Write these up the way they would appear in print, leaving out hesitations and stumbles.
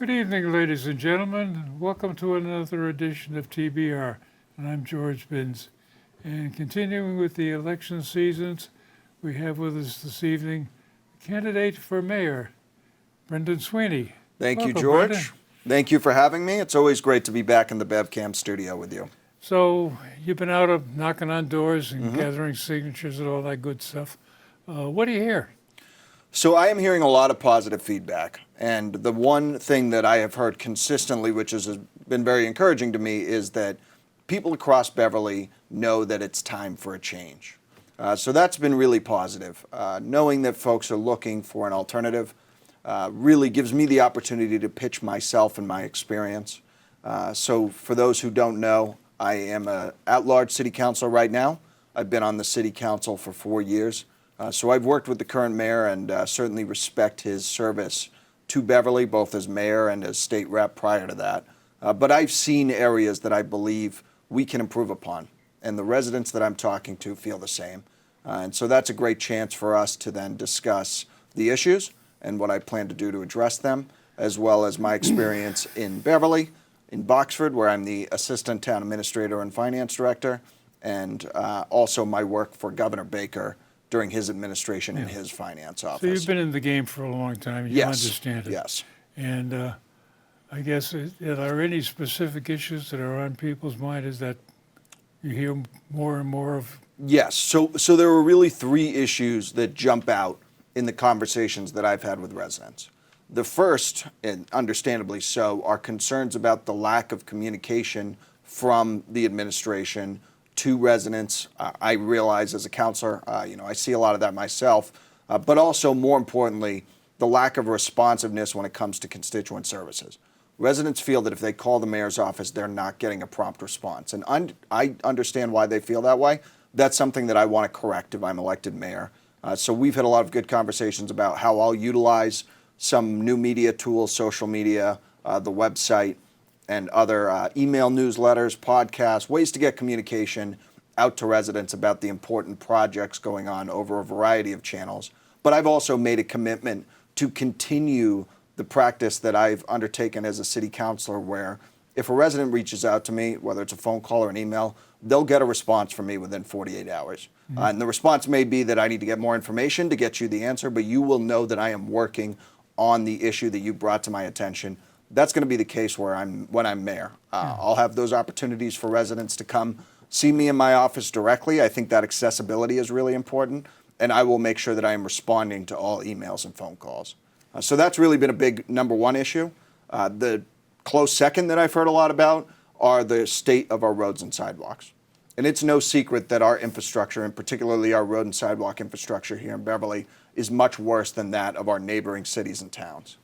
Good evening, ladies and gentlemen. Welcome to another edition of TBR. And I'm George Binns. And continuing with the election seasons, we have with us this evening candidate for mayor, Brendan Sweeney. Thank you, Welcome, George. Brendan. Thank you for having me. It's always great to be back in the BevCam studio with you. So you've been out of knocking on doors and gathering signatures and all that good stuff. What do you hear? So I am hearing a lot of positive feedback. And the one thing that I have heard consistently, which has been very encouraging to me, is that people across Beverly know that it's time for a change. So that's been really positive. Knowing that folks are looking for an alternative really gives me the opportunity to pitch myself and my experience. So for those who don't know, I am an at-large city councilor right now. I've been on the city council for 4 years. So I've worked with the current mayor and certainly respect his service to Beverly, both as mayor and as state rep prior to that. But I've seen areas that I believe we can improve upon, and the residents that I'm talking to feel the same. And so that's a great chance for us to then discuss the issues and what I plan to do to address them, as well as my experience in Beverly, in Boxford, where I'm the assistant town administrator and finance director, and also my work for Governor Baker during his administration in his finance office. So you've been in the game for a long time. You understand it. Yes. And I guess, are there any specific issues that are on people's mind? Is that you hear more and more of? Yes. So there were really 3 issues that jump out in the conversations that I've had with residents. The first, and understandably so, are concerns about the lack of communication from the administration to residents. I realize as a counselor, I see a lot of that myself, but also more importantly, the lack of responsiveness when it comes to constituent services. Residents feel that if they call the mayor's office, they're not getting a prompt response. And I understand why they feel that way. That's something that I want to correct if I'm elected mayor. So we've had a lot of good conversations about how I'll utilize some new media tools, social media, the website, and other email newsletters, podcasts, ways to get communication out to residents about the important projects going on over a variety of channels. But I've also made a commitment to continue the practice that I've undertaken as a city councilor, where if a resident reaches out to me, whether it's a phone call or an email, they'll get a response from me within 48 hours. And the response may be that I need to get more information to get you the answer, but you will know that I am working on the issue that you brought to my attention. That's going to be the case when I'm mayor. I'll have those opportunities for residents to come see me in my office directly. I think that accessibility is really important, and I will make sure that I am responding to all emails and phone calls. So that's really been a big number 1 issue. The close second that I've heard a lot about are the state of our roads and sidewalks. And it's no secret that our infrastructure, and particularly our road and sidewalk infrastructure here in Beverly, is much worse than that of our neighboring cities and towns.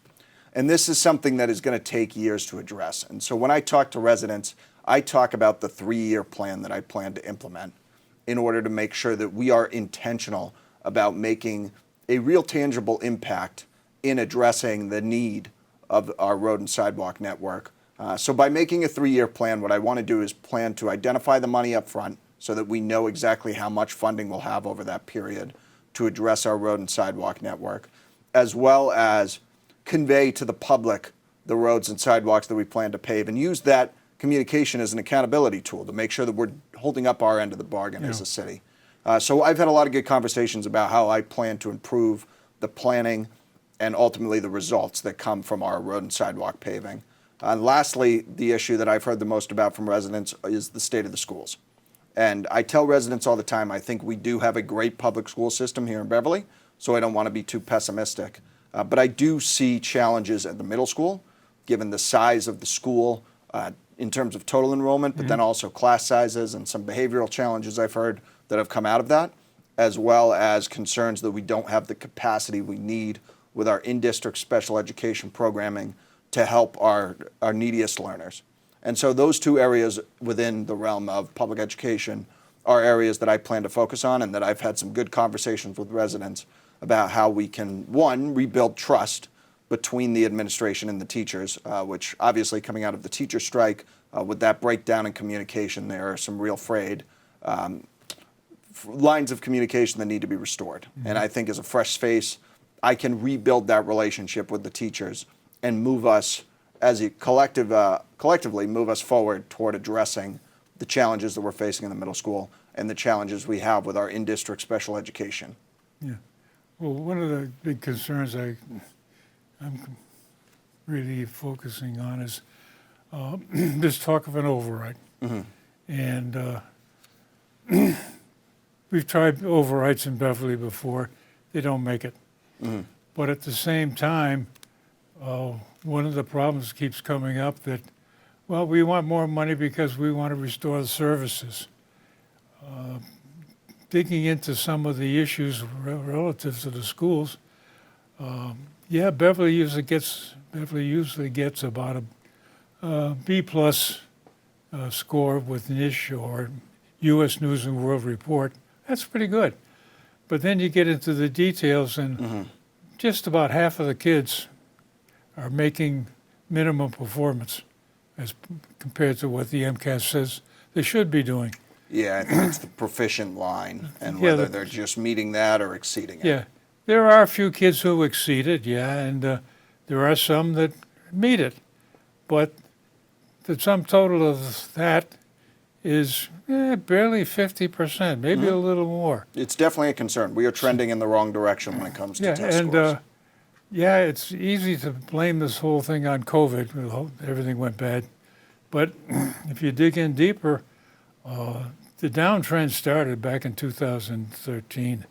And this is something that is going to take years to address. And so when I talk to residents, I talk about the 3-year plan that I plan to implement in order to make sure that we are intentional about making a real tangible impact in addressing the need of our road and sidewalk network. So by making a 3-year plan, what I want to do is plan to identify the money up front so that we know exactly how much funding we'll have over that period to address our road and sidewalk network, as well as convey to the public the roads and sidewalks that we plan to pave, and use that communication as an accountability tool to make sure that we're holding up our end of the bargain as a city. So I've had a lot of good conversations about how I plan to improve the planning and ultimately the results that come from our road and sidewalk paving. And lastly, the issue that I've heard the most about from residents is the state of the schools. And I tell residents all the time, I think we do have a great public school system here in Beverly, so I don't want to be too pessimistic. But I do see challenges at the middle school, given the size of the school in terms of total enrollment, but then also class sizes and some behavioral challenges I've heard that have come out of that, as well as concerns that we don't have the capacity we need with our in-district special education programming to help our neediest learners. And so those 2 areas within the realm of public education are areas that I plan to focus on, and that I've had some good conversations with residents about how we can, 1, rebuild trust between the administration and the teachers, which obviously coming out of the teacher strike, with that breakdown in communication, there are some real frayed lines of communication that need to be restored. And I think as a fresh face, I can rebuild that relationship with the teachers and move us as a collectively move us forward toward addressing the challenges that we're facing in the middle school and the challenges we have with our in-district special education. Yeah. Well, one of the big concerns I'm really focusing on is this talk of an override. Mm-hmm. And we've tried overrides in Beverly before. They don't make it. Mm-hmm. But at the same time, one of the problems keeps coming up that, well, we want more money because we want to restore the services. Digging into some of the issues relative to the schools, Beverly usually gets about a B plus score with NISH or U.S. News and World Report. That's pretty good. But then you get into the details, and just about half of the kids are making minimum performance as compared to what the MCAS says they should be doing. Yeah, I think it's the proficient line, and whether they're just meeting that or exceeding it. Yeah, there are a few kids who exceed it, and there are some that meet it. But the sum total of that is barely 50%, maybe a little more. It's definitely a concern. We are trending in the wrong direction when it comes to test scores. It's easy to blame this whole thing on COVID. Well, everything went bad. But if you dig in deeper, the downtrend started back in 2013.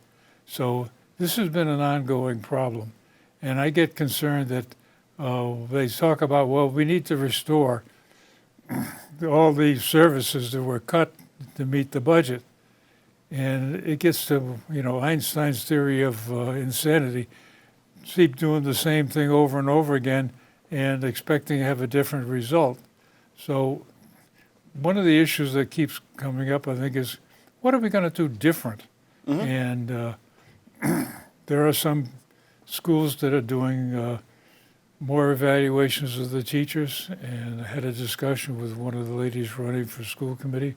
So this has been an ongoing problem. And I get concerned that they talk about, well, we need to restore all these services that were cut to meet the budget. And it gets to, Einstein's theory of insanity. Keep doing the same thing over and over again and expecting to have a different result. So one of the issues that keeps coming up, I think, is what are we going to do different? And there are some schools that are doing more evaluations of the teachers, and I had a discussion with one of the ladies running for school committee,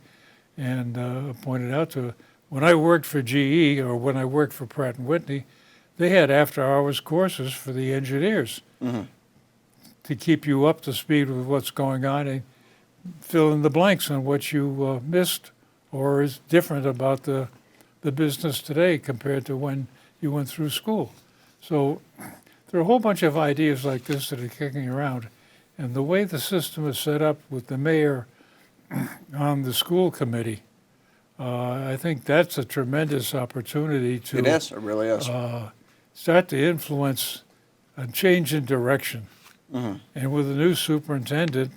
and pointed out to her, when I worked for GE or when I worked for Pratt & Whitney, they had after-hours courses for the engineers to keep you up to speed with what's going on and fill in the blanks on what you missed or is different about the business today compared to when you went through school. So there are a whole bunch of ideas like this that are kicking around. And the way the system is set up with the mayor on the school committee, I think that's a tremendous opportunity to It is. It really is. Start to influence a change in direction. And with the new superintendent,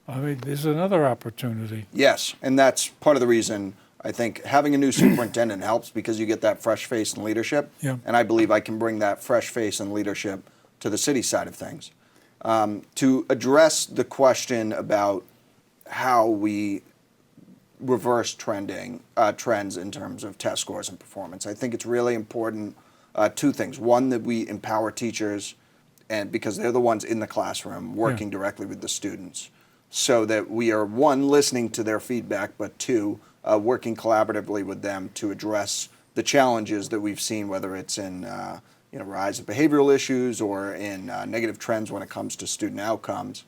there's another opportunity. Yes, and that's part of the reason I think having a new superintendent helps, because you get that fresh face and leadership. Yeah. And I believe I can bring that fresh face and leadership to the city side of things. To address the question about how we reverse trends in terms of test scores and performance, I think it's really important. Two things. One, that we empower teachers, and because they're the ones in the classroom working directly with the students, so that we are, one, listening to their feedback, but two, working collaboratively with them to address the challenges that we've seen, whether it's in rise of behavioral issues or in negative trends when it comes to student outcomes.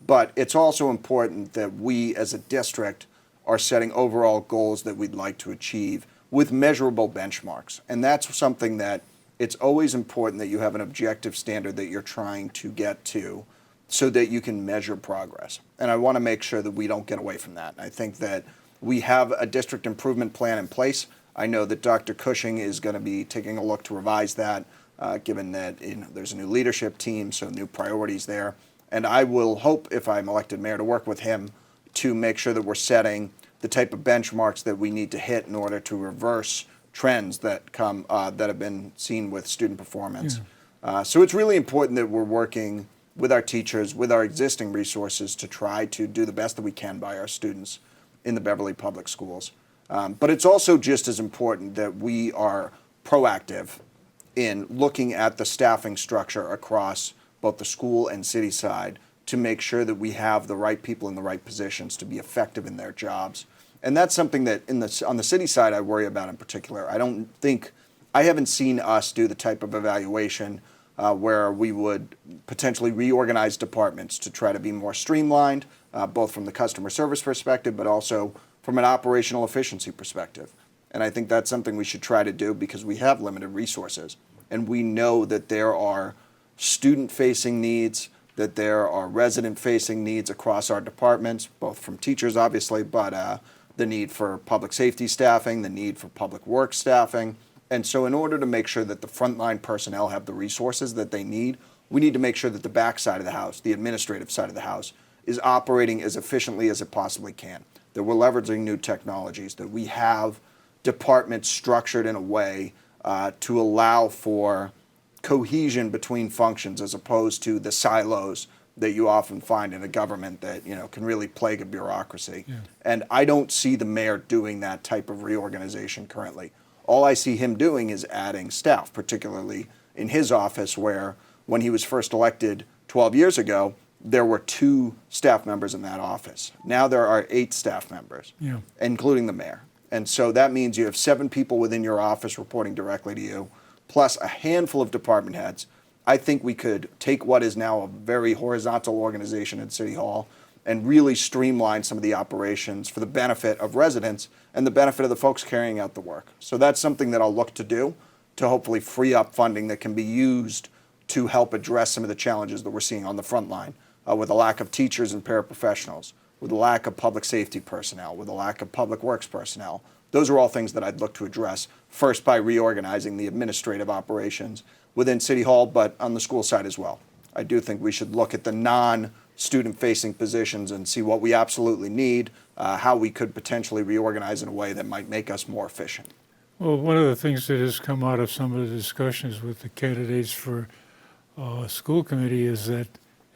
But it's also important that we as a district are setting overall goals that we'd like to achieve with measurable benchmarks. And that's something that it's always important that you have an objective standard that you're trying to get to so that you can measure progress. And I want to make sure that we don't get away from that. I think that we have a district improvement plan in place. I know that Dr. Cushing is going to be taking a look to revise that, given that there's a new leadership team, so new priorities there. And I will hope, if I'm elected mayor, to work with him to make sure that we're setting the type of benchmarks that we need to hit in order to reverse trends that come that have been seen with student performance. So it's really important that we're working with our teachers, with our existing resources, to try to do the best that we can by our students in the Beverly Public Schools. But it's also just as important that we are proactive in looking at the staffing structure across both the school and city side to make sure that we have the right people in the right positions to be effective in their jobs. And that's something that on the city side I worry about in particular. I haven't seen us do the type of evaluation where we would potentially reorganize departments to try to be more streamlined, both from the customer service perspective, but also from an operational efficiency perspective. And I think that's something we should try to do because we have limited resources. And we know that there are student-facing needs, that there are resident-facing needs across our departments, both from teachers, obviously, but the need for public safety staffing, the need for public works staffing. And so in order to make sure that the frontline personnel have the resources that they need, we need to make sure that the back side of the house, the administrative side of the house, is operating as efficiently as it possibly can, that we're leveraging new technologies, that we have departments structured in a way to allow for cohesion between functions as opposed to the silos that you often find in a government that can really plague a bureaucracy. Yeah. And I don't see the mayor doing that type of reorganization currently. All I see him doing is adding staff, particularly in his office where when he was first elected 12 years ago, there were 2 staff members in that office. Now there are 8 staff members, yeah, including the mayor. And so that means you have 7 people within your office reporting directly to you, plus a handful of department heads. I think we could take what is now a very horizontal organization at City Hall and really streamline some of the operations for the benefit of residents and the benefit of the folks carrying out the work. So that's something that I'll look to do to hopefully free up funding that can be used to help address some of the challenges that we're seeing on the front line with a lack of teachers and paraprofessionals, with a lack of public safety personnel, with a lack of public works personnel. Those are all things that I'd look to address, first by reorganizing the administrative operations within City Hall, but on the school side as well. I do think we should look at the non-student-facing positions and see what we absolutely need, how we could potentially reorganize in a way that might make us more efficient. Well, one of the things that has come out of some of the discussions with the candidates for school committee is that,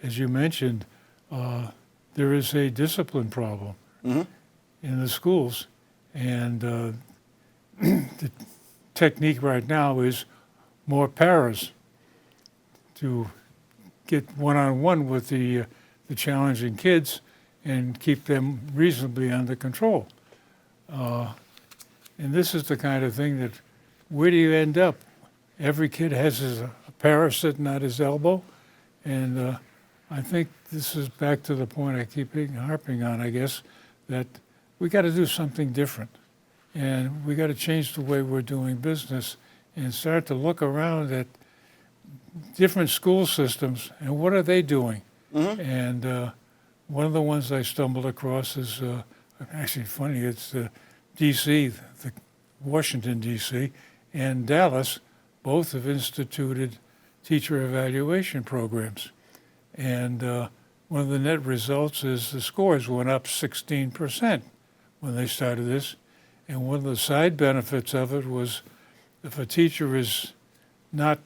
as you mentioned, there is a discipline problem in the schools. And the technique right now is more paras to get one-on-one with the challenging kids and keep them reasonably under control. And this is the kind of thing that, where do you end up? Every kid has a para sitting at his elbow. And I think this is back to the point I keep harping on, I guess, that we got to do something different. And we got to change the way we're doing business and start to look around at different school systems and what are they doing. And one of the ones I stumbled across is actually funny. It's D.C., Washington, D.C., and Dallas both have instituted teacher evaluation programs. And one of the net results is the scores went up 16% when they started this. And one of the side benefits of it was if a teacher is not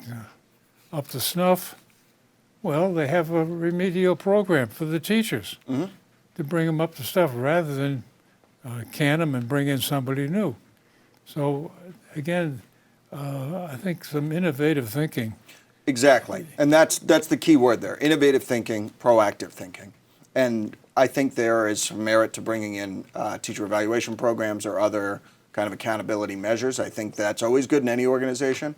up to snuff, well, they have a remedial program for the teachers to bring them up to stuff rather than can them and bring in somebody new. So again, I think some innovative thinking. Exactly. And that's the key word there, innovative thinking, proactive thinking. And I think there is some merit to bringing in teacher evaluation programs or other kind of accountability measures. I think that's always good in any organization.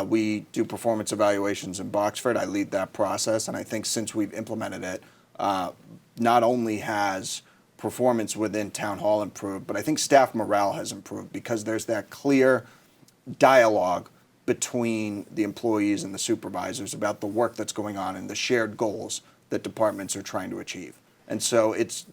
We do performance evaluations in Boxford. I lead that process. And I think since we've implemented it, not only has performance within Town Hall improved, but I think staff morale has improved because there's that clear dialogue between the employees and the supervisors about the work that's going on and the shared goals that departments are trying to achieve. And so it's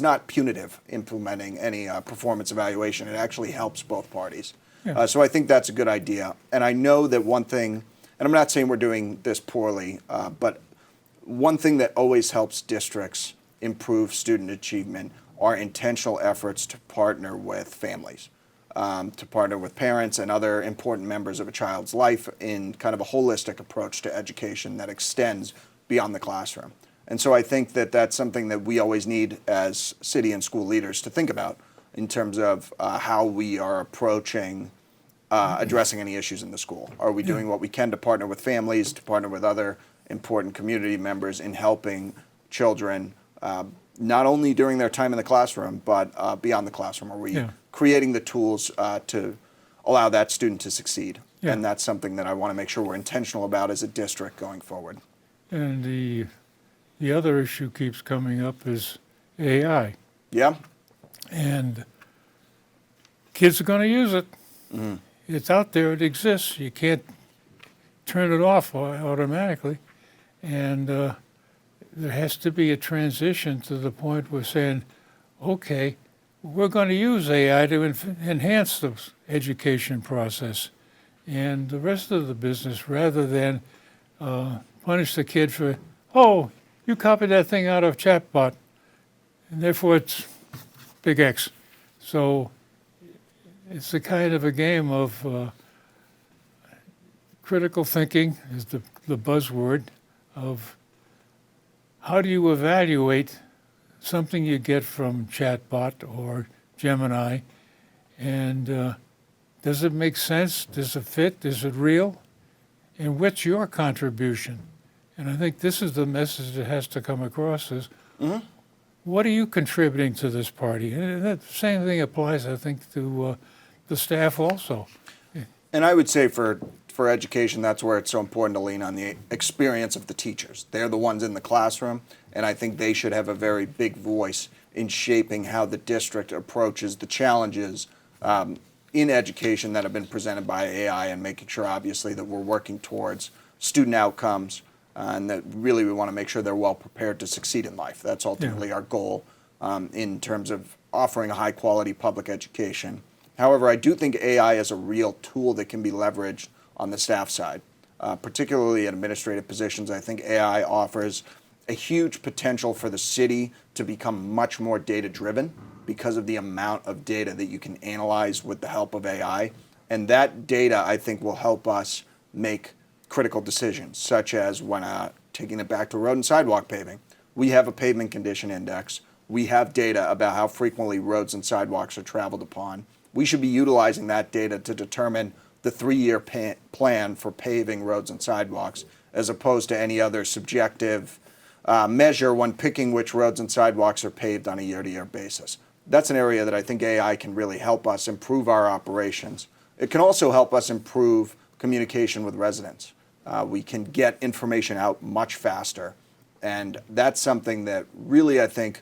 not punitive implementing any performance evaluation. It actually helps both parties. Yeah. So I think that's a good idea. And I know that one thing, and I'm not saying we're doing this poorly, but one thing that always helps districts improve student achievement are intentional efforts to partner with families, to partner with parents and other important members of a child's life in kind of a holistic approach to education that extends beyond the classroom. And so I think that that's something that we always need as city and school leaders to think about in terms of how we are approaching addressing any issues in the school. Are we doing what we can to partner with families, to partner with other important community members in helping children not only during their time in the classroom, but beyond the classroom? Are we creating the tools to allow that student to succeed? Yeah. And that's something that I want to make sure we're intentional about as a district going forward. And the other issue keeps coming up is AI. Yeah? And kids are going to use it. Mm-hmm. It's out there. It exists. You can't turn it off automatically. And there has to be a transition to the point where saying, okay, we're going to use AI to enhance the education process and the rest of the business rather than punish the kid for, oh, you copied that thing out of chatbot, and therefore it's big X. So it's a kind of a game of critical thinking is the buzzword of how do you evaluate something you get from chatbot or Gemini, and does it make sense? Does it fit? Is it real? And what's your contribution? And I think this is the message that has to come across is, what are you contributing to this party? And that same thing applies, I think, to the staff also. And I would say for education, that's where it's so important to lean on the experience of the teachers. They're the ones in the classroom, and I think they should have a very big voice in shaping how the district approaches the challenges in education that have been presented by AI and making sure, obviously, that we're working towards student outcomes and that really we want to make sure they're well prepared to succeed in life. That's ultimately our goal in terms of offering a high-quality public education. However, I do think AI is a real tool that can be leveraged on the staff side, particularly in administrative positions. I think AI offers a huge potential for the city to become much more data-driven because of the amount of data that you can analyze with the help of AI. And that data, I think, will help us make critical decisions, such as when taking it back to road and sidewalk paving. We have a pavement condition index. We have data about how frequently roads and sidewalks are traveled upon. We should be utilizing that data to determine the 3-year plan for paving roads and sidewalks, as opposed to any other subjective measure when picking which roads and sidewalks are paved on a year-to-year basis. That's an area that I think AI can really help us improve our operations. It can also help us improve communication with residents. We can get information out much faster, and that's something that really I think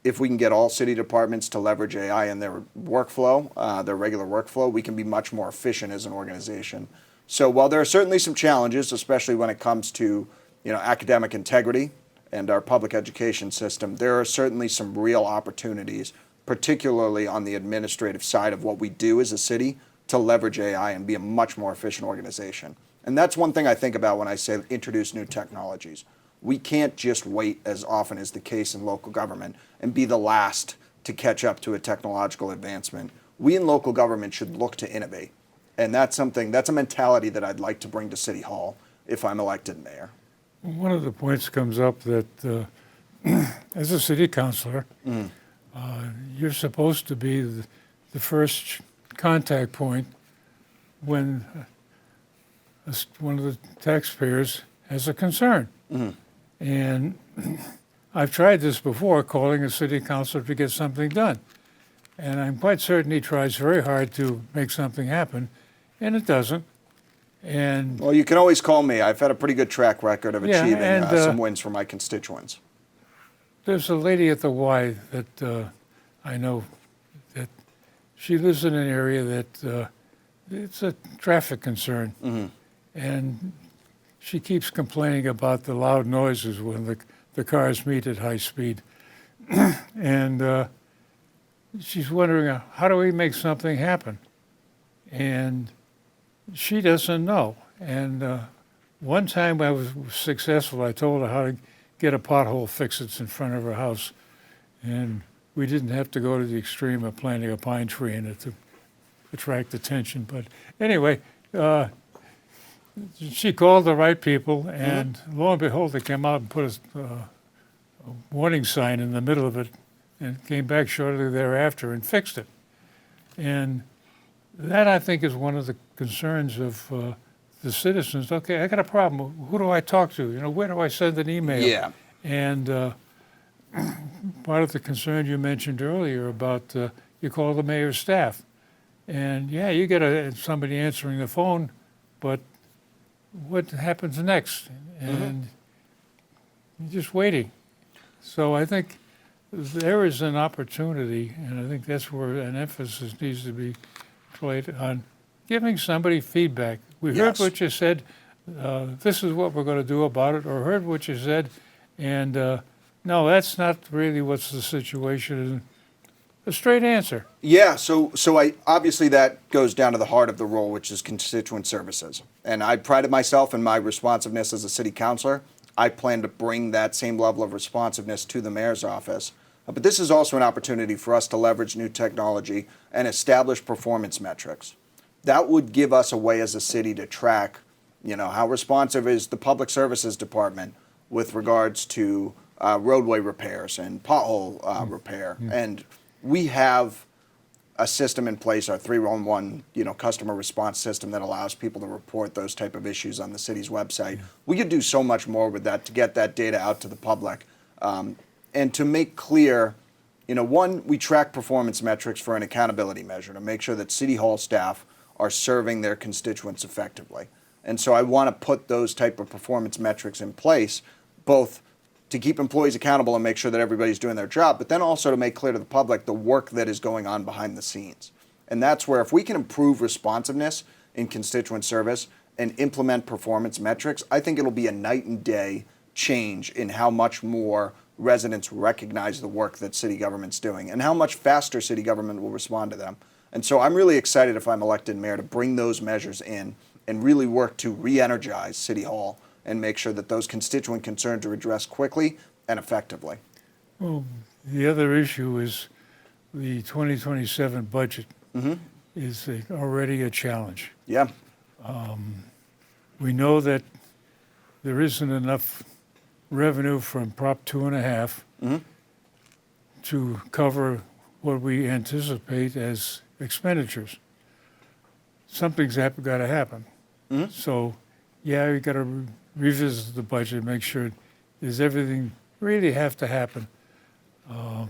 if we can get all city departments to leverage AI in their workflow, their regular workflow, we can be much more efficient as an organization. So while there are certainly some challenges, especially when it comes to academic integrity and our public education system, there are certainly some real opportunities, particularly on the administrative side of what we do as a city, to leverage AI and be a much more efficient organization. And that's one thing I think about when I say introduce new technologies. We can't just wait, as often is the case in local government, and be the last to catch up to a technological advancement. We in local government should look to innovate. And that's a mentality that I'd like to bring to City Hall if I'm elected mayor. One of the points comes up that as a city councilor, you're supposed to be the first contact point when one of the taxpayers has a concern. And I've tried this before, calling a city councilor to get something done. And I'm quite certain he tries very hard to make something happen, and it doesn't. And well, you can always call me. I've had a pretty good track record of achieving some wins for my constituents. There's a lady at the Y that I know that she lives in an area that it's a traffic concern. And she keeps complaining about the loud noises when the cars meet at high speed. And she's wondering, how do we make something happen? And she doesn't know. And one time I was successful. I told her how to get a pothole fixed that's in front of her house. And we didn't have to go to the extreme of planting a pine tree in it to attract attention. But anyway, she called the right people, and lo and behold, they came out and put a warning sign in the middle of it and came back shortly thereafter and fixed it. And that, I think, is one of the concerns of the citizens. Okay, I got a problem. Who do I talk to? Where do I send an email? Yeah. And part of the concern you mentioned earlier about you call the mayor's staff. And, yeah, you get somebody answering the phone but what happens next? And you're just waiting. So I think there is an opportunity, and I think that's where an emphasis needs to be played on giving somebody feedback. We heard Yes. what you said, this is what we're going to do about it, or heard what you said, and no, that's not really what's the situation. A straight answer. Yeah, so I obviously that goes down to the heart of the role, which is constituent services. And I prided myself in my responsiveness as a city councilor. I plan to bring that same level of responsiveness to the mayor's office. But this is also an opportunity for us to leverage new technology and establish performance metrics. That would give us a way as a city to track, how responsive is the public services department with regards to roadway repairs and pothole repair. And we have a system in place, our 311, customer response system that allows people to report those type of issues on the city's website. We could do so much more with that to get that data out to the public. And to make clear, one, we track performance metrics for an accountability measure to make sure that City Hall staff are serving their constituents effectively. And so I want to put those type of performance metrics in place, both to keep employees accountable and make sure that everybody's doing their job, but then also to make clear to the public the work that is going on behind the scenes. And that's where if we can improve responsiveness in constituent service and implement performance metrics, I think it'll be a night and day change in how much more residents recognize the work that city government's doing and how much faster city government will respond to them. And so I'm really excited if I'm elected mayor to bring those measures in and really work to re-energize City Hall and make sure that those constituent concerns are addressed quickly and effectively. Well, the other issue is the 2027 budget is already a challenge. Yeah. We know that there isn't enough revenue from Prop 2.5 to cover what we anticipate as expenditures. Something's got to happen. So, yeah, we got to revisit the budget, make sure does everything really have to happen. How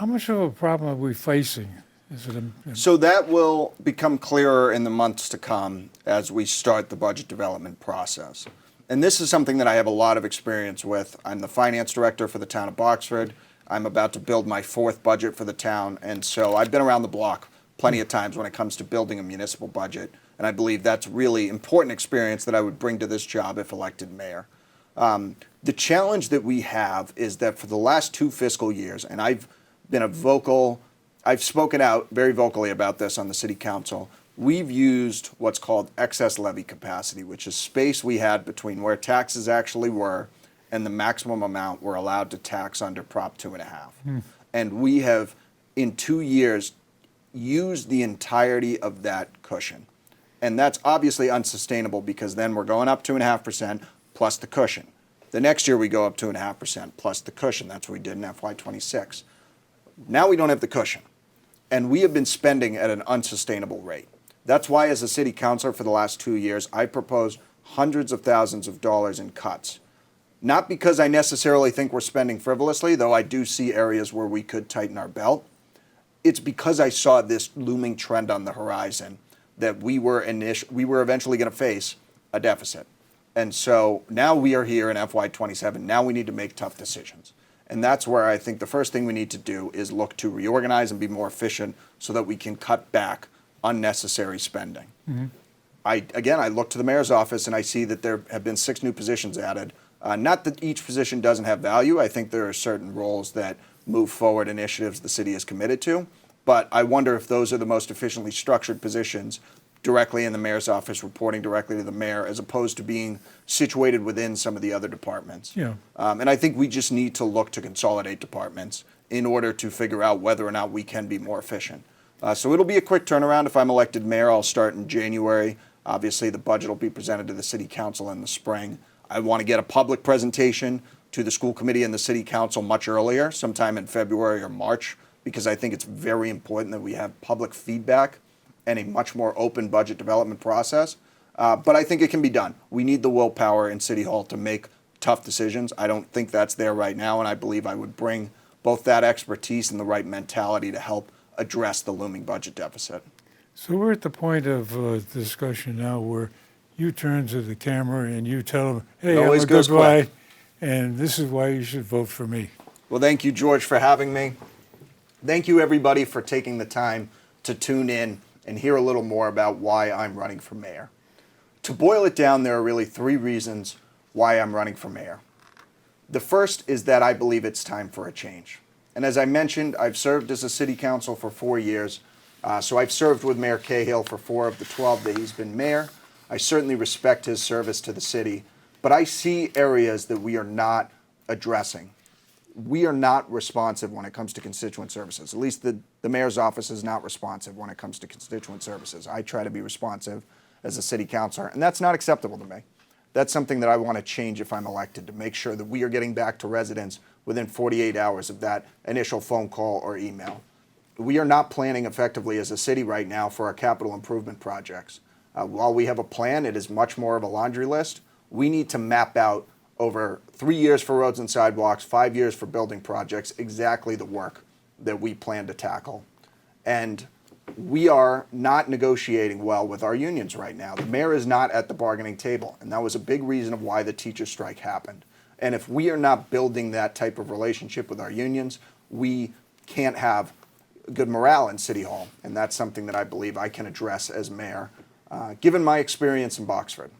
much of a problem are we facing? Is it So that will become clearer in the months to come as we start the budget development process. And this is something that I have a lot of experience with. I'm the finance director for the town of Boxford. I'm about to build my 4th budget for the town. And so I've been around the block plenty of times when it comes to building a municipal budget. And I believe that's really important experience that I would bring to this job if elected mayor. The challenge that we have is that for the last 2 fiscal years, and I've spoken out very vocally about this on the city council, we've used what's called excess levy capacity, which is space we had between where taxes actually were and the maximum amount we're allowed to tax under Prop 2.5. And we have, in 2 years, used the entirety of that cushion. And that's obviously unsustainable because then we're going up 2.5% plus the cushion. The next year we go up 2.5% plus the cushion. That's what we did in FY26. Now we don't have the cushion. And we have been spending at an unsustainable rate. That's why as a city councilor for the last 2 years, I proposed hundreds of thousands of dollars in cuts. Not because I necessarily think we're spending frivolously, though I do see areas where we could tighten our belt. It's because I saw this looming trend on the horizon that we were eventually going to face a deficit. And so now we are here in FY27. Now we need to make tough decisions. And that's where I think the first thing we need to do is look to reorganize and be more efficient so that we can cut back unnecessary spending. I look to the mayor's office and I see that there have been 6 new positions added. Not that each position doesn't have value. I think there are certain roles that move forward initiatives the city is committed to. But I wonder if those are the most efficiently structured positions directly in the mayor's office, reporting directly to the mayor, as opposed to being situated within some of the other departments. Yeah. And I think we just need to look to consolidate departments in order to figure out whether or not we can be more efficient. So it'll be a quick turnaround. If I'm elected mayor, I'll start in January. Obviously, the budget will be presented to the city council in the spring. I want to get a public presentation to the school committee and the city council much earlier, sometime in February or March, because I think it's very important that we have public feedback and a much more open budget development process. But I think it can be done. We need the willpower in City Hall to make tough decisions. I don't think that's there right now, and I believe I would bring both that expertise and the right mentality to help address the looming budget deficit. So we're at the point of discussion now where you turn to the camera and you tell them, hey, It I'm always a goes good guy, quick. and this is why you should vote for me. Well, thank you, George, for having me. Thank you, everybody, for taking the time to tune in and hear a little more about why I'm running for mayor. To boil it down, there are really three reasons why I'm running for mayor. The first is that I believe it's time for a change. And as I mentioned, I've served as a city council for 4 years. So I've served with Mayor Cahill for 4 of the 12 that he's been mayor. I certainly respect his service to the city, but I see areas that we are not addressing. We are not responsive when it comes to constituent services. At least the mayor's office is not responsive when it comes to constituent services. I try to be responsive as a city councilor, and that's not acceptable to me. That's something that I want to change if I'm elected, to make sure that we are getting back to residents within 48 hours of that initial phone call or email. We are not planning effectively as a city right now for our capital improvement projects. While we have a plan, it is much more of a laundry list. We need to map out over 3 years for roads and sidewalks, 5 years for building projects, exactly the work that we plan to tackle. And we are not negotiating well with our unions right now. The mayor is not at the bargaining table, and that was a big reason of why the teacher strike happened. And if we are not building that type of relationship with our unions, we can't have good morale in City Hall, and that's something that I believe I can address as mayor, given my experience in Boxford.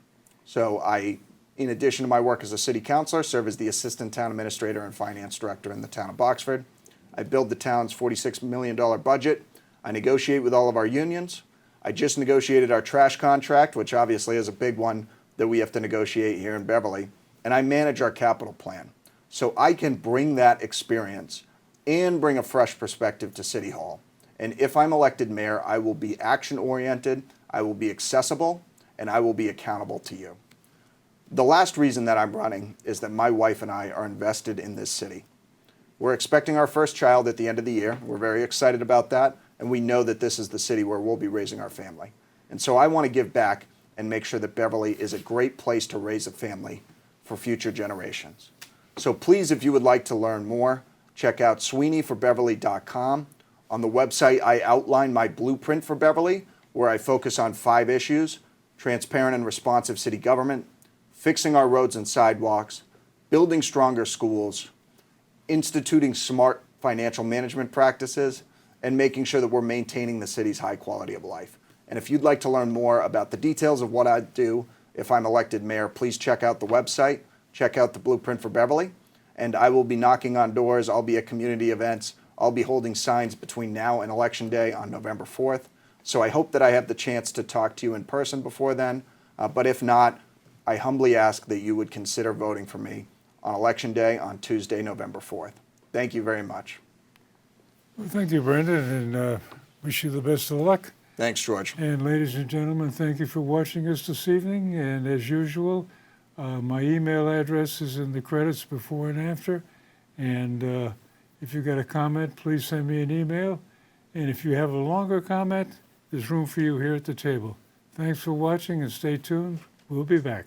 So I, in addition to my work as a city councilor, serve as the assistant town administrator and finance director in the town of Boxford. I build the town's $46 million budget. I negotiate with all of our unions. I just negotiated our trash contract, which obviously is a big one that we have to negotiate here in Beverly. And I manage our capital plan. So I can bring that experience and bring a fresh perspective to City Hall. And if I'm elected mayor, I will be action-oriented, I will be accessible, and I will be accountable to you. The last reason that I'm running is that my wife and I are invested in this city. We're expecting our first child at the end of the year. We're very excited about that, and we know that this is the city where we'll be raising our family. And so I want to give back and make sure that Beverly is a great place to raise a family for future generations. So please, if you would like to learn more, check out sweeneyforbeverly.com. On the website, I outline my blueprint for Beverly, where I focus on 5 issues: transparent and responsive city government, fixing our roads and sidewalks, building stronger schools, instituting smart financial management practices, and making sure that we're maintaining the city's high quality of life. And if you'd like to learn more about the details of what I do if I'm elected mayor, please check out the website, check out the Blueprint for Beverly, and I will be knocking on doors. I'll be at community events. I'll be holding signs between now and Election Day on November 4th. So I hope that I have the chance to talk to you in person before then. But if not, I humbly ask that you would consider voting for me on Election Day on Tuesday, November 4th. Thank you very much. Well, thank you, Brendan, and wish you the best of luck. Thanks, George. And ladies and gentlemen, thank you for watching us this evening. And as usual, my email address is in the credits before and after. And if you've got a comment, please send me an email. And if you have a longer comment, there's room for you here at the table. Thanks for watching and stay tuned. We'll be back.